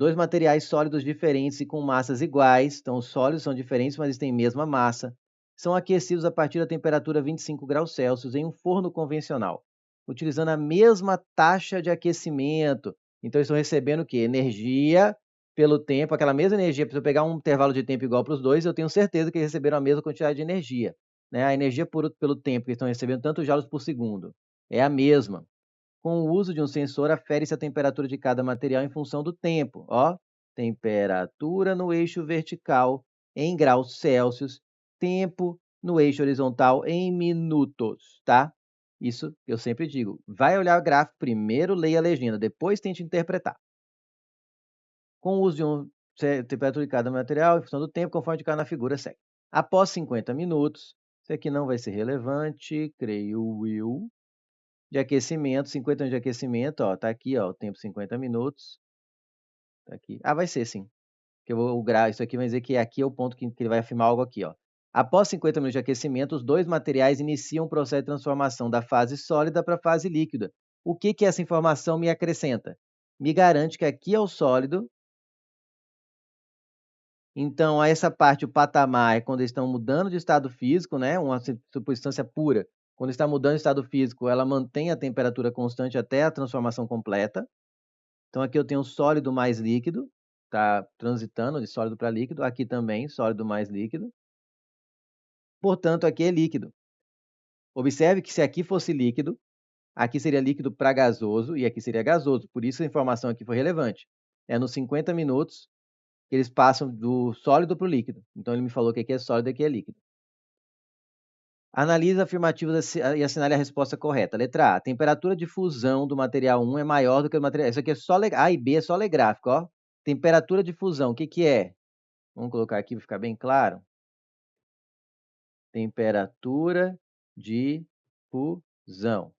Dois materiais sólidos diferentes e com massas iguais, então os sólidos são diferentes, mas eles têm mesma massa, são aquecidos a partir da temperatura 25 graus Celsius em um forno convencional, utilizando a mesma taxa de aquecimento. Então, eles estão recebendo o quê? Energia pelo tempo, aquela mesma energia. Se eu pegar um intervalo de tempo igual para os dois, eu tenho certeza que eles receberam a mesma quantidade de energia. Né? A energia pelo tempo que eles estão recebendo, tantos joules por segundo, é a mesma. Com o uso de um sensor, afere-se a temperatura de cada material em função do tempo. Ó, temperatura no eixo vertical em graus Celsius, tempo no eixo horizontal em minutos, tá? Isso eu sempre digo. Vai olhar o gráfico, primeiro leia a legenda, depois tente interpretar. Com o uso de um temperatura de cada material em função do tempo, conforme indicado na figura, segue. Após 50 minutos, isso aqui não vai ser relevante, creio eu, de aquecimento, 50 minutos de aquecimento, ó, tá aqui, ó, o tempo 50 minutos, tá aqui. Ah, vai ser sim, que eu vou isso aqui vai dizer que aqui é o ponto que ele vai afirmar algo aqui, ó. Após 50 minutos de aquecimento, os dois materiais iniciam o processo de transformação da fase sólida para a fase líquida. O que que essa informação me acrescenta? Me garante que aqui é o sólido, então essa parte, o patamar, é quando eles estão mudando de estado físico, né, uma substância pura, quando está mudando de estado físico, ela mantém a temperatura constante até a transformação completa. Então, aqui eu tenho sólido mais líquido, está transitando de sólido para líquido. Aqui também, sólido mais líquido. Portanto, aqui é líquido. Observe que se aqui fosse líquido, aqui seria líquido para gasoso e aqui seria gasoso. Por isso, a informação aqui foi relevante. É nos 50 minutos que eles passam do sólido para o líquido. Então, ele me falou que aqui é sólido e aqui é líquido. Analise afirmativas e assinale a resposta correta. Letra A. A temperatura de fusão do material 1 é maior do que o material... Isso aqui é só... A e B é só ler gráfico, ó. Temperatura de fusão, o que que é? Vamos colocar aqui para ficar bem claro. Temperatura de fusão.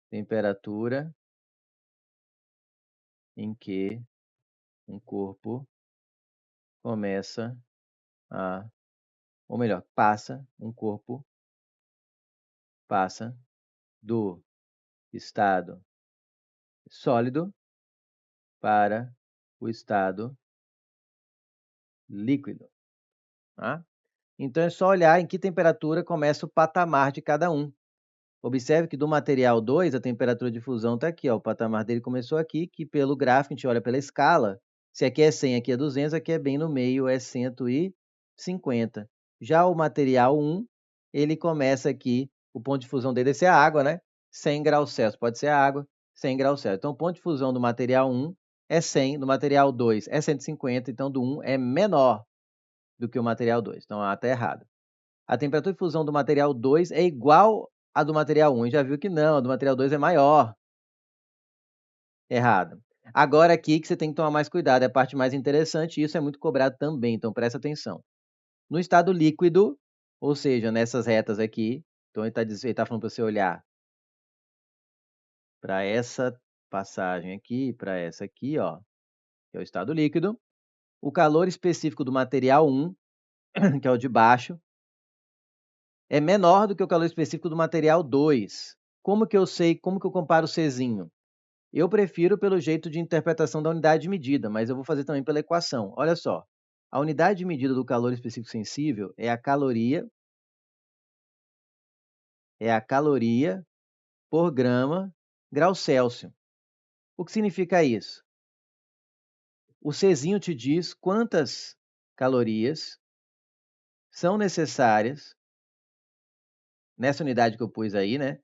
Temperatura em que um corpo começa a... Ou melhor, um corpo passa do estado sólido para o estado líquido. Tá? Então, é só olhar em que temperatura começa o patamar de cada um. Observe que do material 2, a temperatura de fusão está aqui. Ó, o patamar dele começou aqui, que pelo gráfico, a gente olha pela escala. Se aqui é 100, aqui é 200, aqui é bem no meio, é 150. Já o material 1, ele começa aqui, o ponto de fusão dele é a água, né? 100 graus Celsius, pode ser a água, 100 graus Celsius. Então, o ponto de fusão do material 1 é 100, do material 2 é 150, então do 1 é menor do que o material 2. Então, está errado. A temperatura de fusão do material 2 é igual à do material 1. Já viu que não, a do material 2 é maior. Errado. Agora aqui que você tem que tomar mais cuidado, é a parte mais interessante, e isso é muito cobrado também, então presta atenção. No estado líquido, ou seja, nessas retas aqui, então ele está falando para você olhar para essa passagem aqui, para essa aqui, ó, que é o estado líquido. O calor específico do material 1, que é o de baixo, é menor do que o calor específico do material 2. Como que eu sei, como que eu comparo o Czinho? Eu prefiro pelo jeito de interpretação da unidade de medida, mas eu vou fazer também pela equação. Olha só, a unidade de medida do calor específico sensível é a caloria por grama grau Celsius. O que significa isso? O Czinho te diz quantas calorias são necessárias, nessa unidade que eu pus aí, né,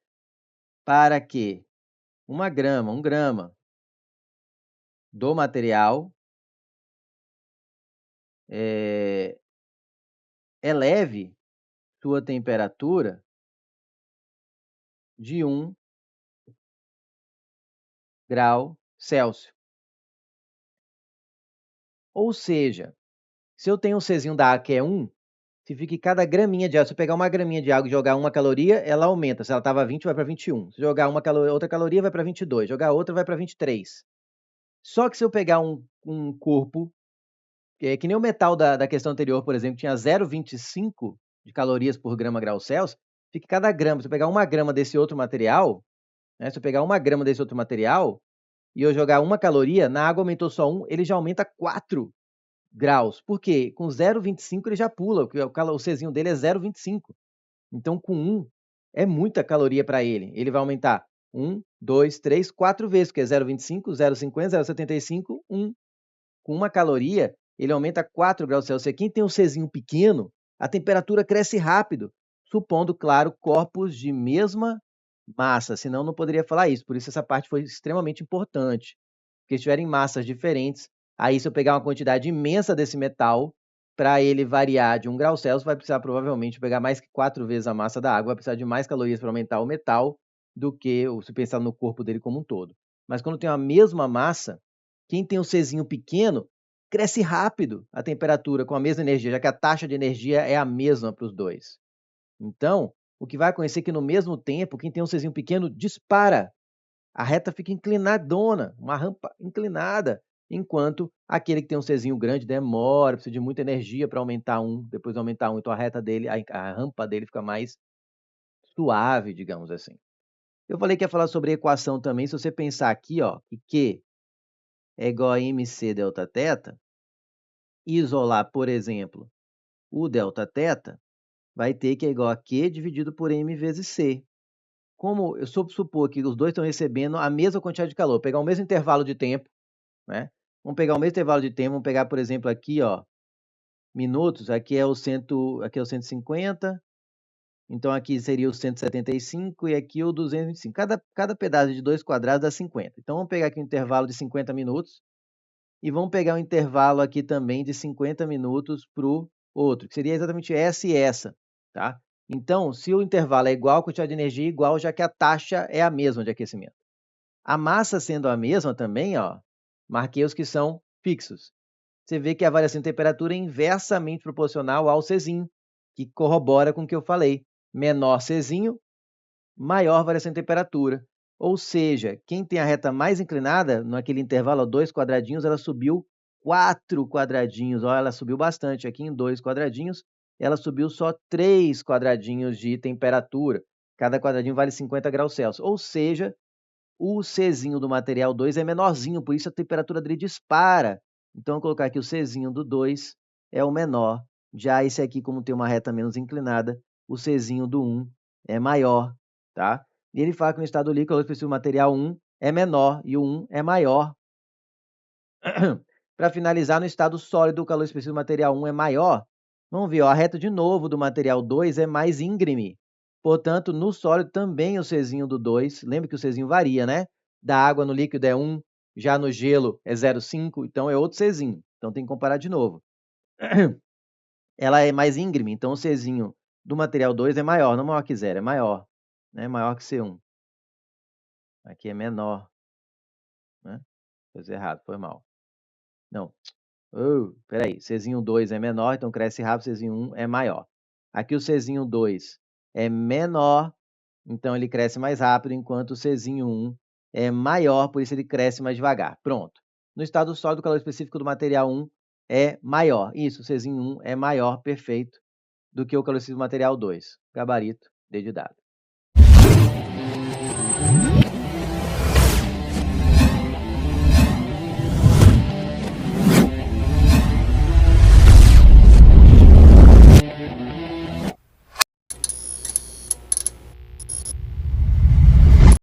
para que um grama do material eleve sua temperatura de 1 grau Celsius. Ou seja, se eu tenho um Czinho da água que é 1, significa que cada graminha de água, se eu pegar uma graminha de água e jogar uma caloria, ela aumenta. Se ela estava 20, vai para 21. Se jogar outra caloria, vai para 22. Jogar outra, vai para 23. Só que se eu pegar um corpo, que nem o metal da questão anterior, por exemplo, tinha 0,25 de calorias por grama grau Celsius, fica cada grama. Se eu pegar uma grama desse outro material, né, se eu pegar uma grama desse outro material e eu jogar 1 caloria, na água aumentou só 1, ele já aumenta 4 graus. Por quê? Com 0,25 ele já pula, porque o Czinho dele é 0,25. Então, com 1, é muita caloria para ele. Ele vai aumentar 1, 2, 3, 4 vezes, porque é 0,25, 0,50, 0,75, 1. Com 1 caloria, ele aumenta 4 graus Celsius. Quem tem um Czinho pequeno, a temperatura cresce rápido, supondo, claro, corpos de mesma massa, senão não poderia falar isso. Por isso essa parte foi extremamente importante. Porque se tiverem massas diferentes, aí se eu pegar uma quantidade imensa desse metal, para ele variar de 1 grau Celsius, vai precisar provavelmente pegar mais que 4 vezes a massa da água, vai precisar de mais calorias para aumentar o metal do que se pensar no corpo dele como um todo. Mas quando tem a mesma massa, quem tem um Czinho pequeno, cresce rápido a temperatura com a mesma energia, já que a taxa de energia é a mesma para os dois. Então, o que vai acontecer é que no mesmo tempo, quem tem um Czinho pequeno dispara. A reta fica inclinadona, uma rampa inclinada, enquanto aquele que tem um Czinho grande demora, precisa de muita energia para aumentar 1, depois aumentar 1, então a reta dele, a rampa dele fica mais suave, digamos assim. Eu falei que ia falar sobre equação também, se você pensar aqui, ó, que Q é igual a MC delta θ, isolar, por exemplo, o delta θ, vai ter que é igual a Q dividido por M vezes C. Como eu supor que os dois estão recebendo a mesma quantidade de calor, pegar o mesmo intervalo de tempo, né? Vamos pegar o mesmo intervalo de tempo, vamos pegar, por exemplo, aqui, ó, minutos, aqui é o 150, então aqui seria o 175 e aqui o 225. Cada pedaço de 2 quadrados dá 50. Então vamos pegar aqui um intervalo de 50 minutos e vamos pegar um intervalo aqui também de 50 minutos para o outro, que seria exatamente essa e essa, tá? Então, se o intervalo é igual, a quantidade de energia é igual, já que a taxa é a mesma de aquecimento. A massa sendo a mesma também, ó, marquei os que são fixos. Você vê que a variação de temperatura é inversamente proporcional ao Czinho, que corrobora com o que eu falei. Menor Czinho, maior variação de temperatura. Ou seja, quem tem a reta mais inclinada, naquele intervalo, 2 quadradinhos, ela subiu 4 quadradinhos. Ó, ela subiu bastante. Aqui em 2 quadradinhos, ela subiu só 3 quadradinhos de temperatura. Cada quadradinho vale 50 graus Celsius. Ou seja, o Czinho do material 2 é menorzinho, por isso a temperatura dele dispara. Então, eu vou colocar aqui o Czinho do 2 é o menor. Já esse aqui, como tem uma reta menos inclinada, o Czinho do 1 é maior, tá? E ele fala que no estado líquido, o calor específico do material 1 é menor e o 1 é maior. Para finalizar, no estado sólido, o calor específico do material 1 é maior. Vamos ver, ó, a reta de novo do material 2 é mais íngreme. Portanto, no sólido também o Czinho do 2, lembra que o Czinho varia, né? Da água no líquido é 1, já no gelo é 0,5, então é outro Czinho. Então tem que comparar de novo. Ela é mais íngreme, então o Czinho do material 2 é maior, não maior que 0, é maior, né? Maior que C1. Aqui é menor, né? Coisa errada, foi mal. Não. Peraí, Czinho 2 é menor, então cresce rápido, Czinho 1 é maior. Aqui o Czinho 2 é menor, então ele cresce mais rápido, enquanto o Czinho 1 é maior, por isso ele cresce mais devagar. Pronto. No estado sólido, o calor específico do material 1 é maior. Isso, o Czinho 1 é maior, perfeito, do que o calor específico do material 2. Gabarito, D de dado.